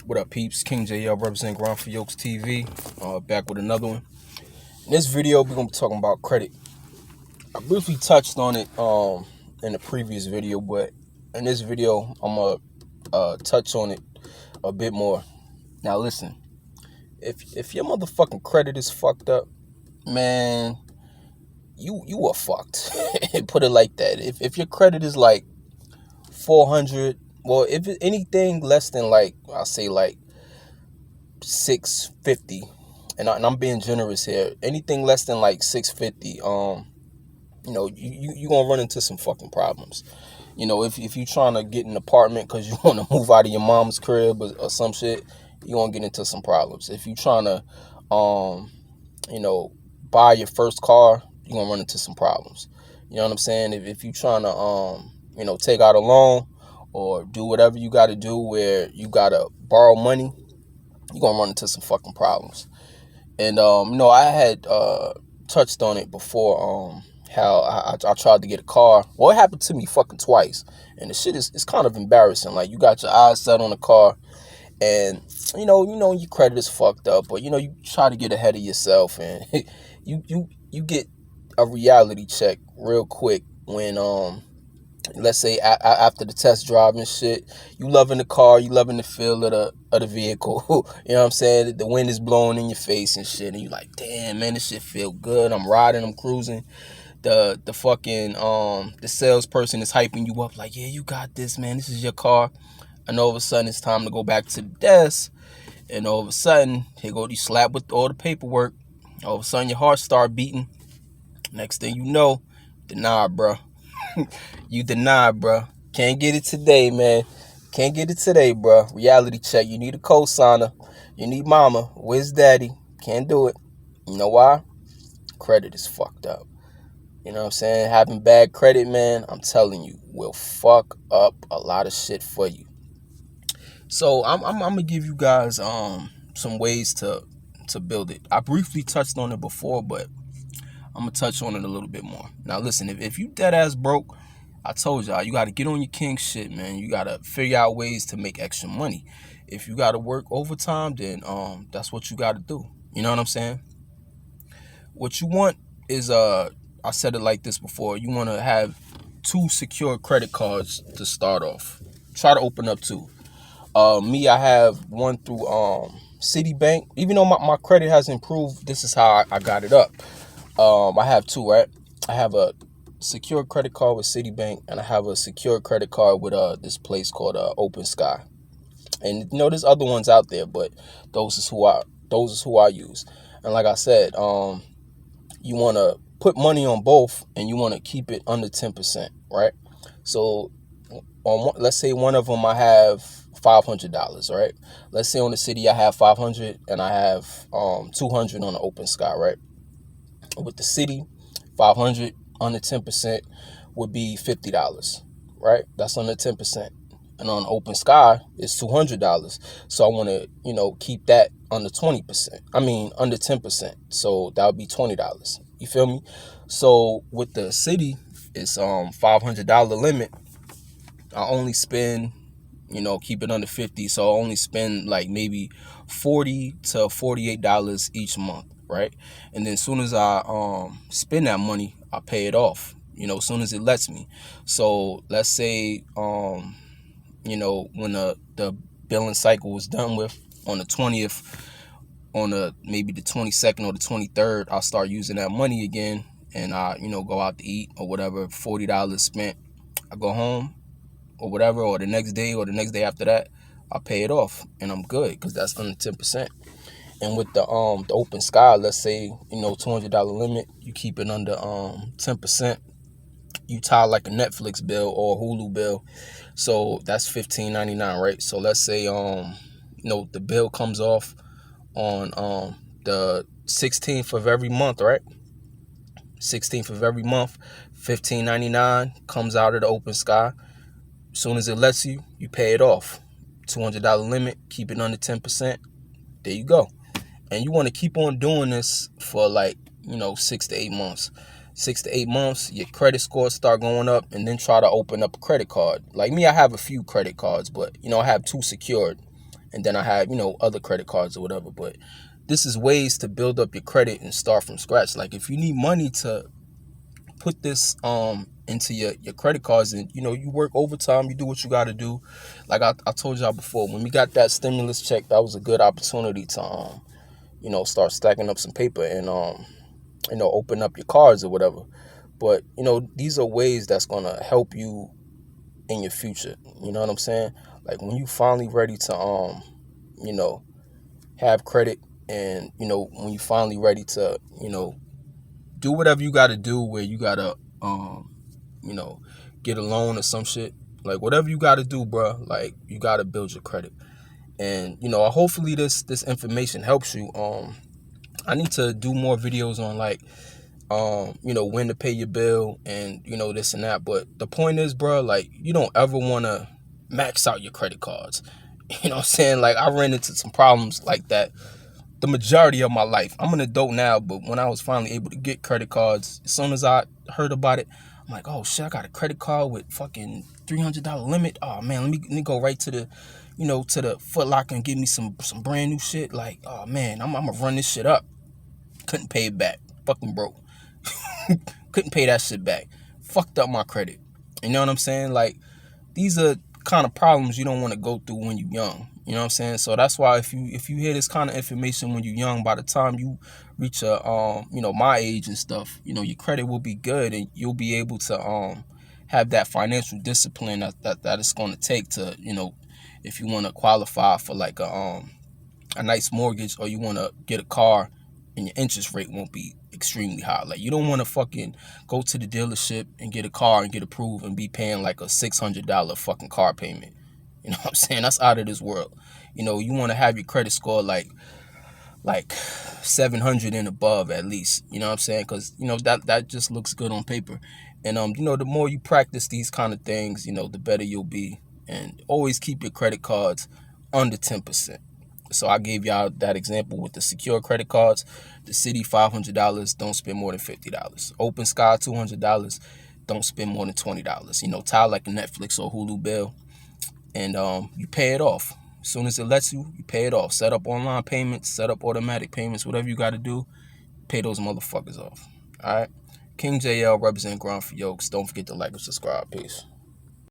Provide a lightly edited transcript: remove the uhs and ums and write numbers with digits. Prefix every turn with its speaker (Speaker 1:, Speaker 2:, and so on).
Speaker 1: What up, peeps? King JL representing Ground for Yokes TV. Back with another one. In this video, we're gonna be talking about credit. I briefly touched on it in the previous video, but in this video, I'm gonna touch on it a bit more. Now, listen, if your motherfucking credit is fucked up, man, you are fucked. Put it like that. If your credit is like 400, well, if it's anything less than like, I'll say like 650, and I'm being generous here, anything less than like 650, you gonna run into some fucking problems. If you trying to get an apartment because you want to move out of your mom's crib or some shit, you gonna get into some problems. If you trying to buy your first car, you gonna run into some problems. You know what I'm saying? If you trying to take out a loan or do whatever you got to do where you gotta borrow money, you're gonna run into some fucking problems. And I had touched on it before, how I tried to get a car. Well, it happened to me fucking twice, and the shit is kind of embarrassing. Like, you got your eyes set on a car, and your credit is fucked up, but you try to get ahead of yourself, and you get a reality check real quick when let's say after the test drive and shit, you loving the car, you loving the feel of the vehicle. You know what I'm saying? The wind is blowing in your face and shit, and you like, damn, man, this shit feel good. I'm riding, I'm cruising. The fucking the salesperson is hyping you up like, yeah, you got this, man. This is your car. And all of a sudden, it's time to go back to the desk. And all of a sudden, here go you slap with all the paperwork. All of a sudden, your heart start beating. Next thing you know, deny, bro. You denied, bro. Can't get it today, man. Can't get it today, bro. Reality check. You need a co-signer. You need mama. Where's daddy? Can't do it. You know why? Credit is fucked up. You know what I'm saying? Having bad credit, man, I'm telling you, will fuck up a lot of shit for you. So I'm gonna give you guys some ways to build it. I briefly touched on it before, but I'm gonna touch on it a little bit more. Now listen, if you dead ass broke, I told y'all, you gotta get on your king shit, man. You gotta figure out ways to make extra money. If you gotta work overtime, then that's what you gotta do. You know what I'm saying? What you want is I said it like this before. You wanna have 2 secure credit cards to start off. Try to open up 2. Me, I have one through Citibank. Even though my credit has improved, this is how I got it up. I have 2, right? I have a secure credit card with Citibank, and I have a secure credit card with this place called Open Sky. And there's other ones out there, but those is who I use. And like I said, you want to put money on both, and you want to keep it under 10%, right? So let's say one of them I have $500, right? Let's say on the City I have 500, and I have 200 on the Open Sky, right? With the City, 500 under 10% would be $50, right? That's under 10%. And on Open Sky, it's $200. So I want to, keep that under 20%. I mean, under 10%. So that would be $20. You feel me? So with the City, it's $500 limit. I only spend, keep it under 50. So I only spend like maybe $40 to $48 each month. Right? And then as soon as I spend that money, I pay it off, as soon as it lets me. So let's say when the billing cycle was done with on the 20th, on maybe the 22nd or the 23rd, I'll start using that money again, and I go out to eat or whatever. $40 spent, I go home or whatever, or the next day after that, I pay it off, and I'm good because that's under 10%. And with the Open Sky, let's say, $200 limit, you keep it under 10%. You tie like a Netflix bill or a Hulu bill. So that's $15.99, right? So let's say the bill comes off on the 16th of every month, right? 16th of every month, $15.99 comes out of the Open Sky. As soon as it lets you, you pay it off. $200 limit, keep it under 10%. There you go. And you want to keep on doing this for 6 to 8 months. 6 to 8 months, your credit scores start going up, and then try to open up a credit card. Like me, I have a few credit cards, but I have 2 secured. and then I have, other credit cards or whatever. But this is ways to build up your credit and start from scratch. Like if you need money to put this into your credit cards, and you work overtime, you do what you got to do. Like I told y'all before, when we got that stimulus check, that was a good opportunity to start stacking up some paper and open up your cards or whatever. But these are ways that's gonna help you in your future. You know what I'm saying? Like when you finally ready to you know have credit, and when you finally ready to do whatever you got to do, where you gotta you know get a loan or some shit. Like whatever you got to do, bro. Like you got to build your credit. And hopefully this information helps you. I need to do more videos on like when to pay your bill, and this and that. But the point is, bro, like you don't ever want to max out your credit cards. You know what I'm saying? Like I ran into some problems like that the majority of my life. I'm an adult now, but when I was finally able to get credit cards, as soon as I heard about it, I'm like, oh shit, I got a credit card with fucking $300 limit. Oh man, let me go right to the to the Foot Locker and give me some brand new shit. Like, oh man, I'm gonna run this shit up. Couldn't pay it back. Fucking broke. Couldn't pay that shit back. Fucked up my credit. You know what I'm saying? Like, these are kind of problems you don't want to go through when you're young. You know what I'm saying? So that's why if you hear this kind of information when you're young, by the time you reach my age and stuff, your credit will be good, and you'll be able to have that financial discipline that it's going to take to if you want to qualify for like a nice mortgage, or you want to get a car, and your interest rate won't be extremely high. Like you don't want to fucking go to the dealership and get a car and get approved and be paying like a $600 fucking car payment. You know what I'm saying? That's out of this world. You want to have your credit score like 700 and above at least. You know what I'm saying? Because that just looks good on paper. And the more you practice these kind of things, the better you'll be. And always keep your credit cards under 10%. So I gave y'all that example with the secure credit cards. The City, $500. Don't spend more than $50. Open Sky, $200. Don't spend more than $20. Tie like a Netflix or Hulu bill, and you pay it off. As soon as it lets you, you pay it off. Set up online payments, set up automatic payments, whatever you got to do, pay those motherfuckers off. All right? King JL representing Ground for Yokes. Don't forget to like and subscribe. Peace.